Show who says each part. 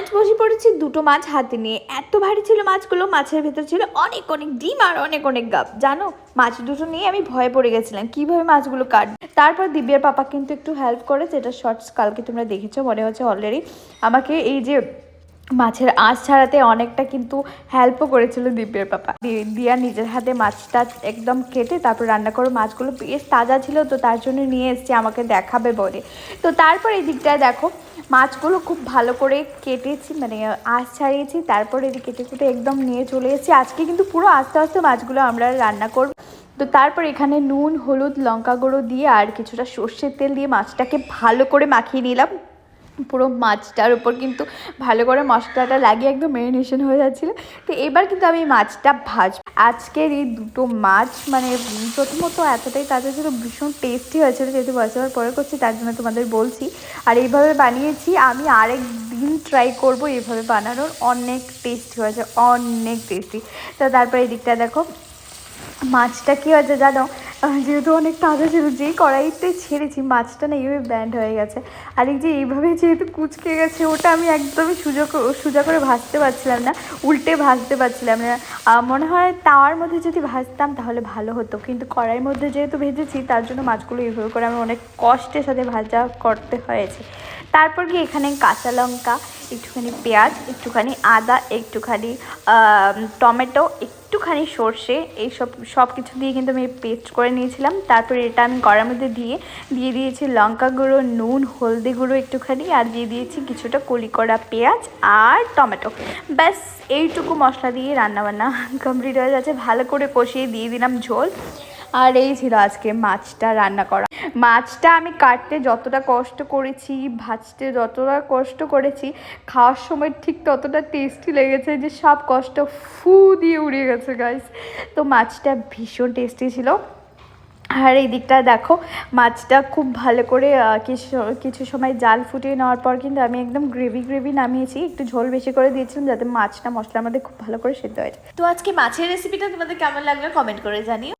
Speaker 1: আজ বসে পড়েছি দুটো মাছ হাতে নিয়ে। এত ভারী ছিল মাছগুলো, মাছের ভেতর ছিল অনেক অনেক ডিম আর অনেক অনেক গাপ। জানো, মাছ দুটো নিয়ে আমি ভয়ে পড়ে গেছিলাম কিভাবে মাছগুলো কাটবো। তারপর দিব্যার পাপা কিন্তু একটু হেল্প করে, যেটা শর্টস কালকে তোমরা দেখেছো মনে হচ্ছে অলরেডি। আমাকে এই যে মাছের আঁশ ছাড়াতে অনেকটা কিন্তু হেল্পও করেছিল দিব্যের পাপা। দিয়া নিজের হাতে মাছটা একদম কেটে তারপর রান্না করে, মাছগুলো বেশ তাজা ছিল তো তার জন্য নিয়ে এসছে আমাকে দেখাবে বলে। তো তারপর এই দিকটায় দেখো মাছগুলো খুব ভালো করে কেটেছি, মানে আঁশ ছাড়িয়েছি, তারপর এদিকে কেটে কেটে একদম নিয়ে চলে এসেছি। আজকে কিন্তু পুরো আস্তে আস্তে মাছগুলো আমরা রান্না করব। তো তারপর এখানে নুন, হলুদ, লঙ্কা গুঁড়ো দিয়ে আর কিছুটা সর্ষের তেল দিয়ে মাছটাকে ভালো করে মাখিয়ে নিলাম। পুরো মাছটার উপর কিন্তু ভালো করে মশলাটা লাগিয়ে একদম ম্যারিনেশন হয়ে যাচ্ছিলো। তো এবার কিন্তু আমি মাছটা ভাজবো। আজকের এই দুটো মাছ মানে প্রথমত এতটাই তাজা ছিল, ভীষণ টেস্টি হয়েছিল, যেহেতু বছর পরে করছি তার জন্য তোমাদের বলছি। আর এইভাবে বানিয়েছি, আমি আরেক দিন ট্রাই করব এইভাবে বানানোর। অনেক টেস্টি হয়েছে, অনেক টেস্টি। তো তারপরে এই দিকটা দেখো মাছটা কী হয়েছে জানো, যেহেতু অনেক তাজা ছিল, যেই কড়াইতে ছেড়েছি মাছটা না এইভাবে ব্যান্ড হয়ে গেছে। আর এই যে এইভাবে যেহেতু কুচকে গেছে, ওটা আমি একদমই সোজা করে ভাজতে পারছিলাম না, উল্টে ভাজতে পারছিলাম না। মনে হয় তাওয়ার মধ্যে যদি ভাজতাম তাহলে ভালো হতো, কিন্তু কড়াইয়ের মধ্যে যেহেতু ভেজেছি তার জন্য মাছগুলো এইভাবে করে আমি অনেক কষ্টের সাথে ভাজা করতে হয়েছে। তারপর কি এখানে কাঁচা লঙ্কা, একটুখানি পেঁয়াজ, একটুখানি আদা, একটুখানি টমেটো, একটুখানি সর্ষে, এইসব সব কিছু দিয়ে কিন্তু আমি পেস্ট করে নিয়েছিলাম। তারপরে এটা আমি কড়াইয়ের মধ্যে দিয়ে দিয়েছি লঙ্কা গুঁড়ো, নুন, হলদি গুঁড়ো একটুখানি, আর দিয়ে দিয়েছি কিছুটা কলি করা পেঁয়াজ আর টমেটো। ব্যাস এইটুকু মশলা দিয়ে রান্নাবান্না কমপ্লিট হয়ে যাচ্ছে। ভালো করে কষিয়ে দিয়ে দিলাম ঝোল। আর এই ছিল আজকে মাছটা রান্না করা। মাছটা আমি কাটতে যতটা কষ্ট করেছি, ভাজতে যতটা কষ্ট করেছি, খাওয়ার সময় ঠিক ততটা টেস্টি লেগেছে, যে সব কষ্ট ফু দিয়ে উড়ে গেছে গাইস। তো মাছটা ভীষণ টেস্টি ছিল। আর এই দিকটা দেখো মাছটা খুব ভালো করে কিছু সময় জাল ফুটিয়ে নেওয়ার পর কিন্তু আমি একদম গ্রেভি নামিয়েছি। একটু ঝোল বেশি করে দিয়েছিলাম যাতে মাছটা মশলার মধ্যে খুব ভালো করে সেদ্ধ হয়ে যায়। তো আজকে মাছের রেসিপিটা তোমাদের কেমন লাগলো কমেন্ট করে জানিও।